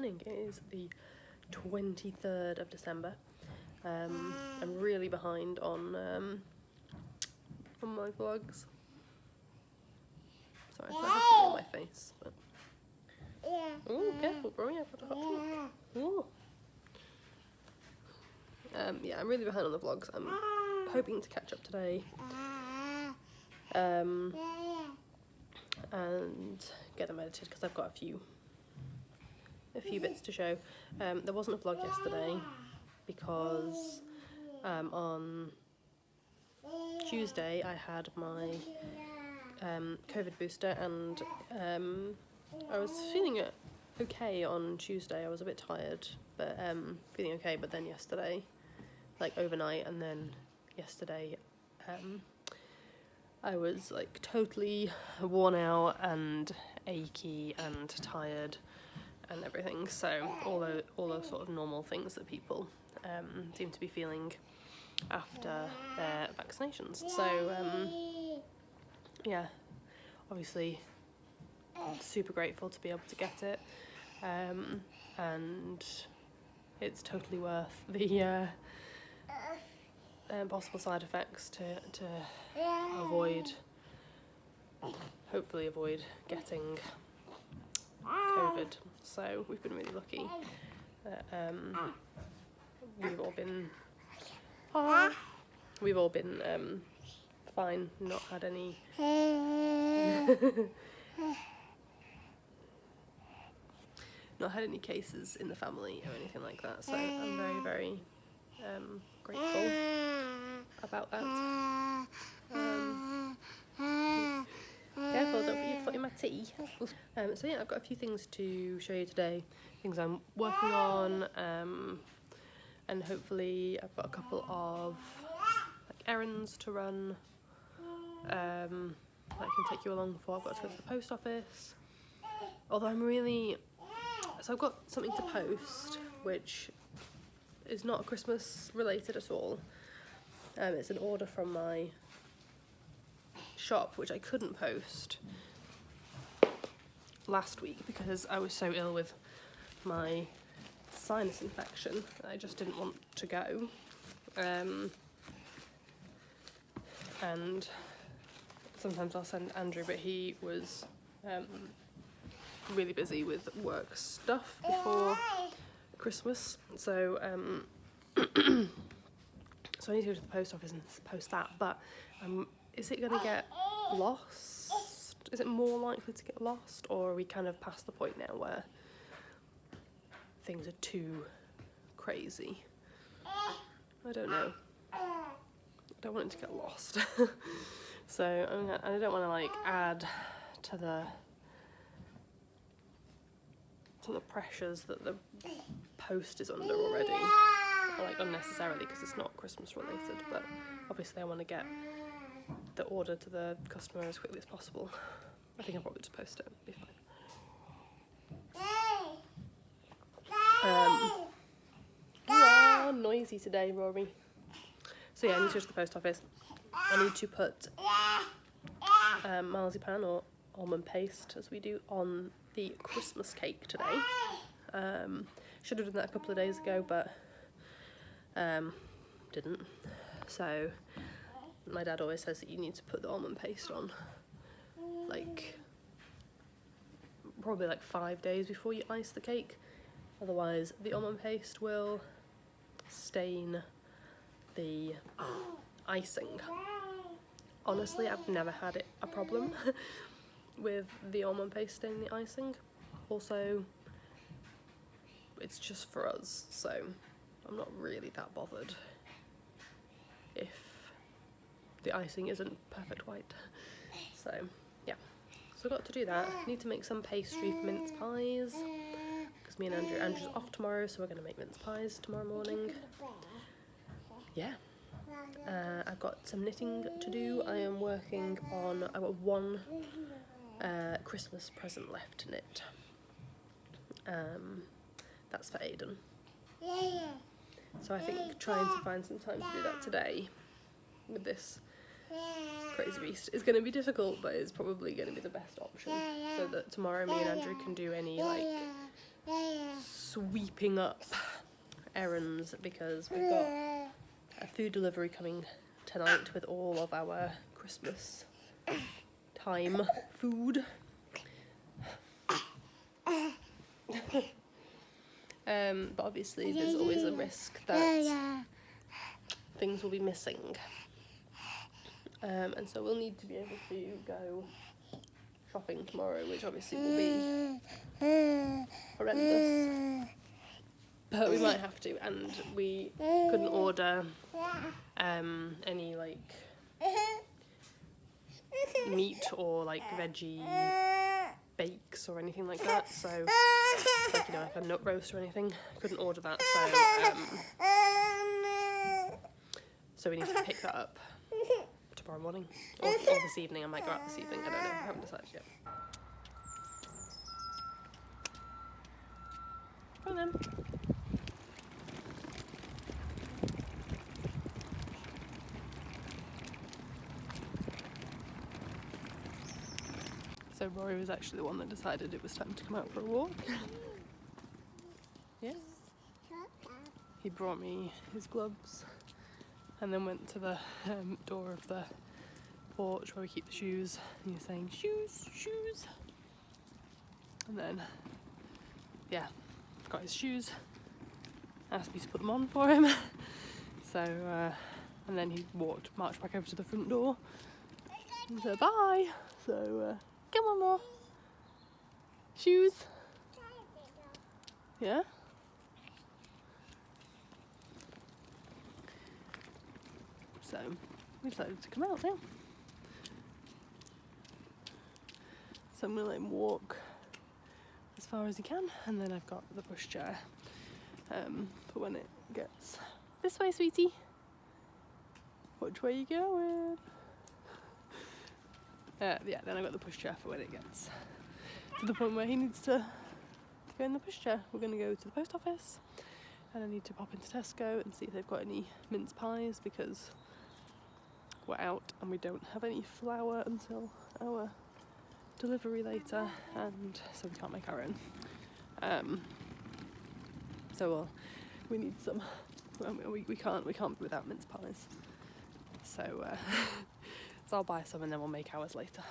morning. It is the 23rd of December. I'm really behind on my vlogs. Sorry, I have to on my face. But... Oh, careful, bro! I've got a hot chocolate. Ooh. Yeah, I'm really behind on the vlogs. I'm hoping to catch up today. And get them edited because I've got a few bits to show. There wasn't a vlog yesterday because on Tuesday I had my COVID booster, and I was feeling okay on Tuesday. I was a bit tired, but feeling okay. But then yesterday, like overnight, and then yesterday, I was like totally worn out and achy and tired and everything. So all those sort of normal things that people seem to be feeling after their vaccinations. So yeah, obviously super grateful to be able to get it, and it's totally worth the possible side effects to hopefully avoid getting COVID. So we've been really lucky that we've all been fine, not had any not had any cases in the family or anything like that. So I'm very, very grateful about that. Careful, don't put your foot in my tea. So yeah, I've got a few things to show you today, things I'm working on, and hopefully I've got a couple of like errands to run that I can take you along for. I've got to go to the post office, although so I've got something to post which is not Christmas related at all. It's an order from my shop which I couldn't post last week because I was so ill with my sinus infection that I just didn't want to go. And sometimes I'll send Andrew, but he was really busy with work stuff before Christmas, so so I need to go to the post office and post that. But is it going to get lost? Is it more likely to get lost, or are we kind of past the point now where things are too crazy? I don't know. I don't want it to get lost. So I don't want to like add to the pressures that the post is under already, like unnecessarily, because it's not Christmas related. But obviously I want to get the order to the customer as quickly as possible. I think I'll probably just post it, it'll be fine. You are noisy today, Rory. So yeah, I need to go to the post office. I need to put marzipan or almond paste, as we do, on the Christmas cake today. Should have done that a couple of days ago, but didn't. So my dad always says that you need to put the almond paste on like probably like 5 days before you ice the cake, otherwise the almond paste will stain the icing. Honestly, I've never had a problem with the almond paste staining the icing. Also, it's just for us, so I'm not really that bothered if the icing isn't perfect white. So yeah, so I've got to do that. I need to make some pastry for mince pies because me and Andrew's off tomorrow, so we're going to make mince pies tomorrow morning. Yeah. I've got some knitting to do. I am working on, I've got one Christmas present left to knit. That's for Aiden. So I think trying to find some time to do that today with this crazy beast is going to be difficult, but it's probably going to be the best option, so that tomorrow me and Andrew can do any like sweeping up errands because we've got a food delivery coming tonight with all of our Christmas time food. But obviously there's always a risk that things will be missing. And so we'll need to be able to go shopping tomorrow, which obviously will be horrendous. But we might have to, and we couldn't order any like meat or like veggie bakes or anything like that, so like, you know, like a nut roast or anything, couldn't order that, so we need to pick that up tomorrow morning or this evening. I might go out this evening, I don't know, I haven't decided yet. Go then. So Rory was actually the one that decided it was time to come out for a walk. Yeah. He brought me his gloves and then went to the door of the porch where we keep the shoes, and he was saying, shoes, shoes. And then, yeah, got his shoes, asked me to put them on for him. So, and then he marched back over to the front door and said bye. So, come on, more shoes. Yeah. So we decided to come out now. So I'm gonna let him walk as far as he can, and then I've got the pushchair for when it gets this way, sweetie. Which way you going? Yeah, then I've got the pushchair for when it gets to the point where he needs to go in the pushchair. We're going to go to the post office, and I need to pop into Tesco and see if they've got any mince pies, because we're out and we don't have any flour until our delivery later, and so we can't make our own. So we need some. We can't be without mince pies. So. So I'll buy some and then we'll make ours later.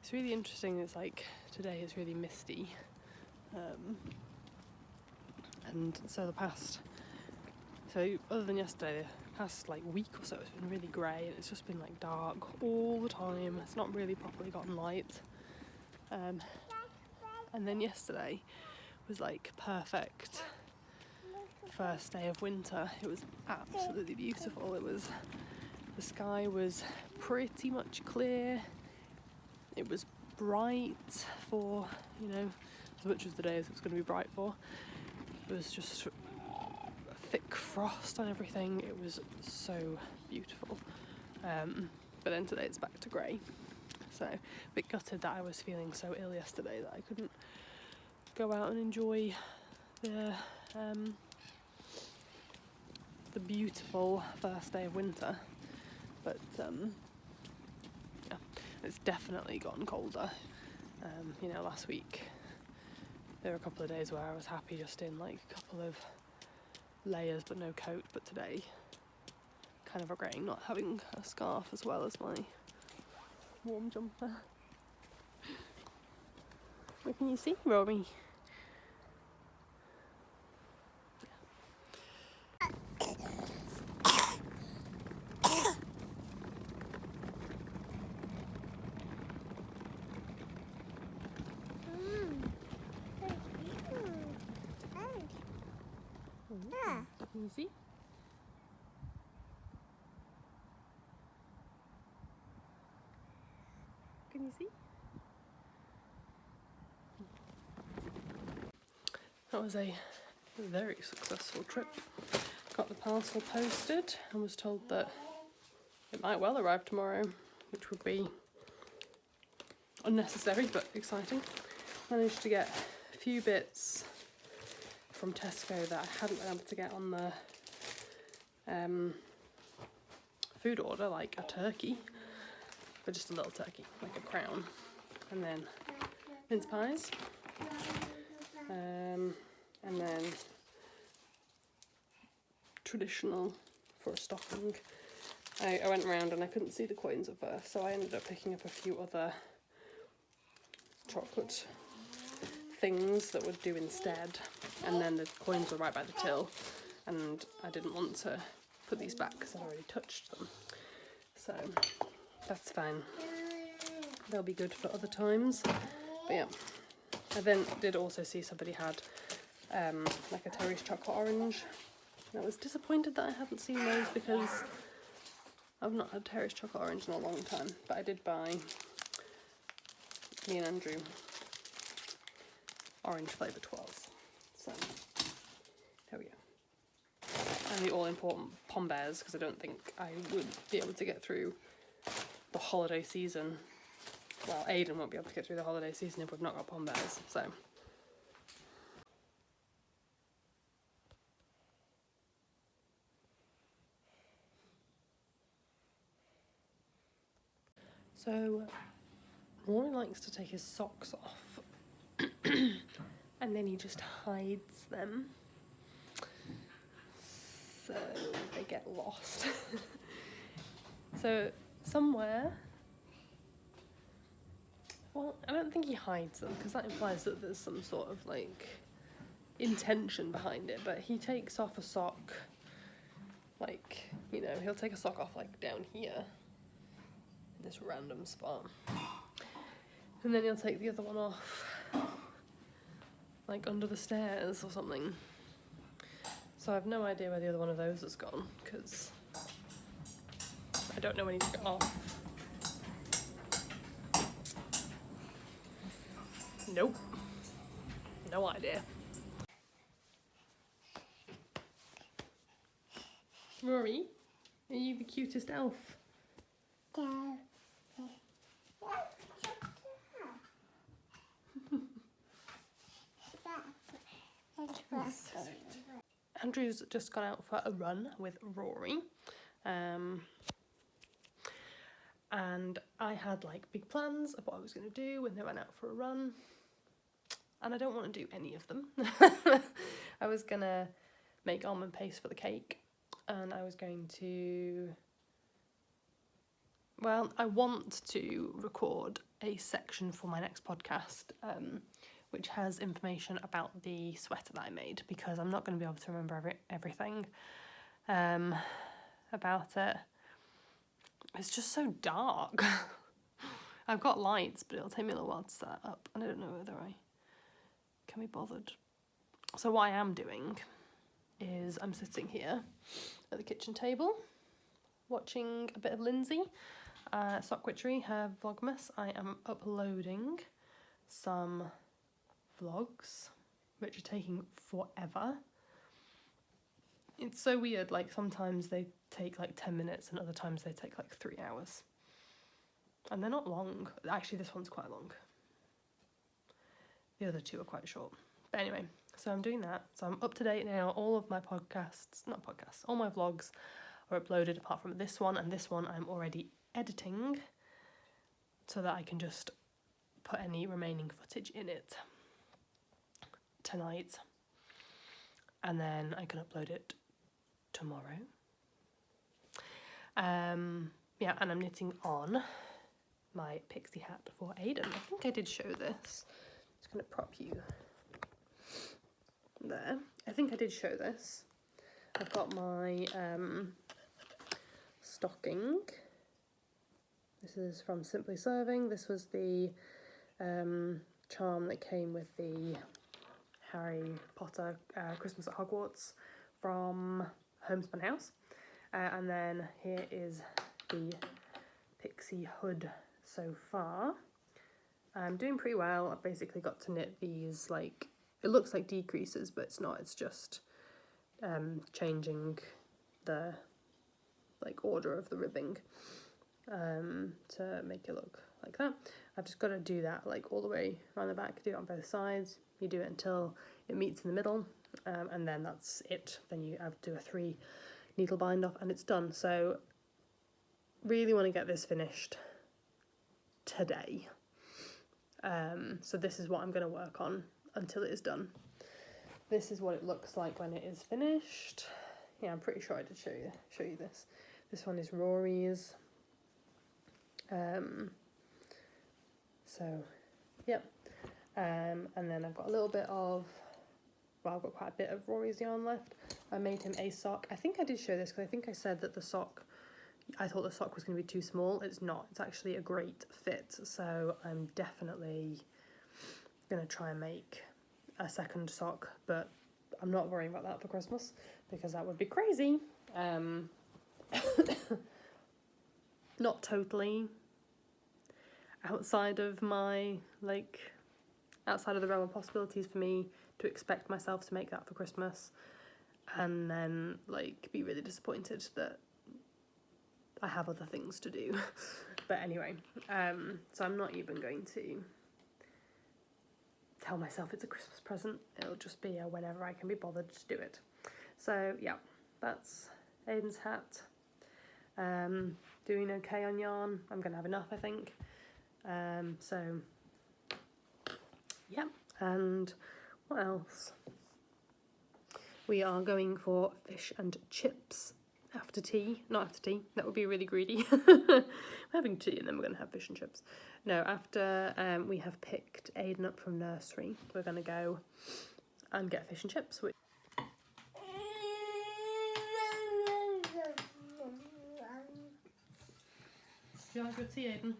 It's really interesting, it's like today it's really misty, and so other than yesterday, the past like week or so it's been really grey, and it's just been like dark all the time. It's not really properly gotten light, and then yesterday was like perfect first day of winter. It was absolutely beautiful. The sky was pretty much clear. It was bright for, you know, as much as the day as it was going to be bright for. It was just a thick frost and everything. It was so beautiful. But then today it's back to grey. So a bit gutted that I was feeling so ill yesterday that I couldn't go out and enjoy the beautiful first day of winter, but yeah, it's definitely gotten colder. You know, last week there were a couple of days where I was happy just in like a couple of layers but no coat, but today kind of regretting not having a scarf as well as my warm jumper. What can you see, Rory? Can you see? Can you see? That was a very successful trip. Got the parcel posted and was told that it might well arrive tomorrow, which would be unnecessary but exciting. Managed to get a few bits from Tesco that I hadn't been able to get on the food order, like a turkey. but just a little turkey, like a crown. And then mince pies. And then traditional for a stocking. I went around and I couldn't see the coins at first, so I ended up picking up a few other chocolate things that would do instead, and then the coins were right by the till, and I didn't want to put these back because I'd already touched them, so that's fine. They'll be good for other times. But yeah, I then did also see somebody had like a Terry's chocolate orange. I was disappointed that I hadn't seen those because I've not had Terry's chocolate orange in a long time, but I did buy me and Andrew orange flavour 12s. So there we go. And the all important Pom Bears, because I don't think I would be able to get through the holiday season. Well, Aiden won't be able to get through the holiday season if we've not got Pom Bears, so. So, Rory likes to take his socks off and then he just hides them so they get lost. So, somewhere, well, I don't think he hides them because that implies that there's some sort of like intention behind it, but he takes off a sock, like, you know, he'll take a sock off like down here, this random spot, and then he'll take the other one off like under the stairs or something. So I have no idea where the other one of those has gone because I don't know when he took it off. Nope, no idea. Rory, are you the cutest elf? Andrew's just gone out for a run with Rory, and I had like big plans of what I was going to do when they went out for a run, and I don't want to do any of them. I was going to make almond paste for the cake, and I was going to, well, I want to record a section for my next podcast, which has information about the sweater that I made, because I'm not going to be able to remember everything about it. It's just so dark. I've got lights, but it'll take me a little while to set that up, and I don't know whether I can be bothered. So what I am doing is I'm sitting here at the kitchen table watching a bit of Lindsay, Sock Witchery, her Vlogmas. I am uploading some vlogs, which are taking forever. It's so weird, like sometimes they take like 10 minutes and other times they take like 3 hours. And they're not long. Actually, this one's quite long. The other two are quite short. But anyway, so I'm doing that. So I'm up to date now. All of my all my vlogs are uploaded apart from this one, and this one I'm already editing so that I can just put any remaining footage in it tonight, and then I can upload it tomorrow. Yeah, and I'm knitting on my pixie hat for Aiden. I think I did show this. Just gonna prop you there. I think I did show this. I've got my stocking. This is from Simply Serving. This was the charm that came with the Harry Potter Christmas at Hogwarts from Homespun House. And then here is the pixie hood so far. I'm doing pretty well. I've basically got to knit these, like, it looks like decreases, but it's not. It's just changing the like order of the ribbing to make it look like that. I've just got to do that like all the way around the back, do it on both sides. You do it until it meets in the middle, and then that's it. Then you have to do a 3 needle bind off and it's done. So really want to get this finished today. So this is what I'm going to work on until it is done. This is what it looks like when it is finished. Yeah, I'm pretty sure I did show you this. This one is Rory's. So, yep. And then I've got a little bit of, well, I've got quite a bit of Rory's yarn left. I made him a sock. I think I did show this because I think I said that the sock, I thought the sock was going to be too small. It's not. It's actually a great fit. So I'm definitely going to try and make a second sock, but I'm not worrying about that for Christmas because that would be crazy. Not totally outside of my, like, outside of the realm of possibilities for me to expect myself to make that for Christmas and then, like, be really disappointed that I have other things to do. But anyway, so I'm not even going to tell myself it's a Christmas present. It'll just be whenever I can be bothered to do it. So yeah, that's Aiden's hat. Doing okay on yarn. I'm gonna have enough, I think. So yeah, and what else? We are going for fish and chips after tea. Not after tea, that would be really greedy. We're having tea and then we're gonna have fish and chips. No, after we have picked Aiden up from nursery, we're gonna go and get fish and chips. Do you like your tea, Aiden?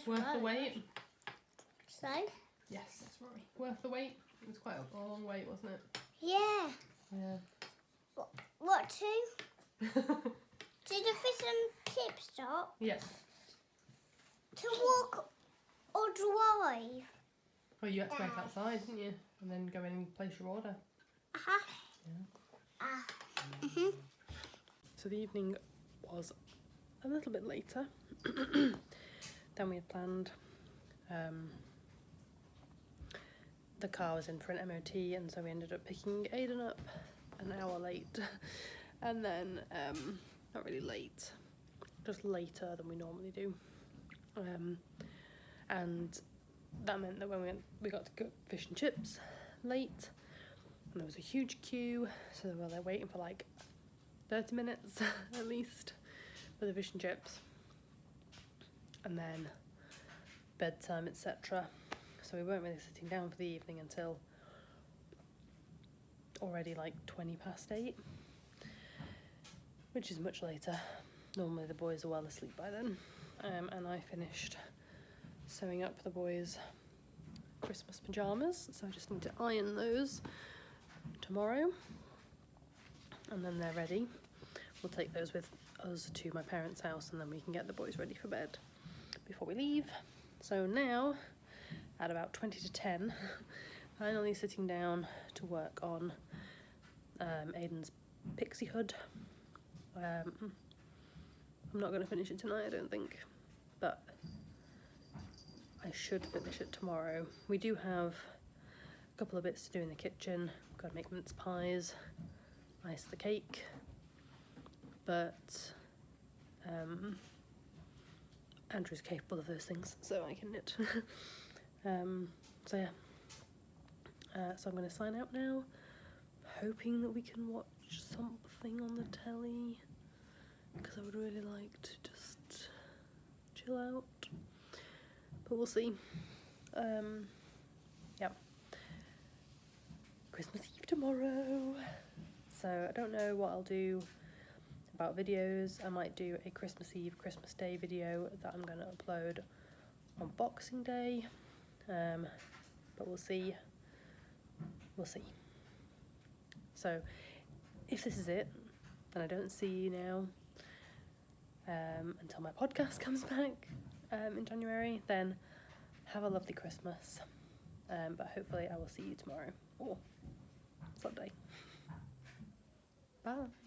Worth the wait? So? Yes, that's right. Worth the wait? It was quite a long wait, wasn't it? Yeah. Yeah. What to? Did the fish and chips stop? Yeah. To walk or drive? Well, you had to wait outside, didn't you? And then go in and place your order. Uh-huh. Yeah. So the evening was a little bit later than we had planned. The car was in for an MOT, and so we ended up picking Aiden up an hour late. And then, not really late, just later than we normally do. And that meant that when we got to go fish and chips late, and there was a huge queue, so we were there waiting for like 30 minutes at least for the fish and chips, and then bedtime, etc. So we weren't really sitting down for the evening until already like 8:20, which is much later. Normally the boys are well asleep by then. And I finished sewing up the boys' Christmas pyjamas, so I just need to iron those tomorrow, and then they're ready. We'll take those with us to my parents' house, and then we can get the boys ready for bed before we leave. So now, at about 20 to 10, finally sitting down to work on Aiden's pixie hood. I'm not going to finish it tonight, I don't think, but I should finish it tomorrow. We do have a couple of bits to do in the kitchen. We've got to make mince pies, ice the cake, but Andrew's capable of those things, so I can knit. So yeah, so I'm going to sign out now, hoping that we can watch something on the telly, because I would really like to just chill out, but we'll see. Yeah, Christmas Eve tomorrow, so I don't know what I'll do about videos. I might do a Christmas Eve, Christmas Day video that I'm going to upload on Boxing Day, but we'll see. So if this is it, and I don't see you now until my podcast comes back in January, then have a lovely Christmas, but hopefully I will see you tomorrow or Sunday. Bye.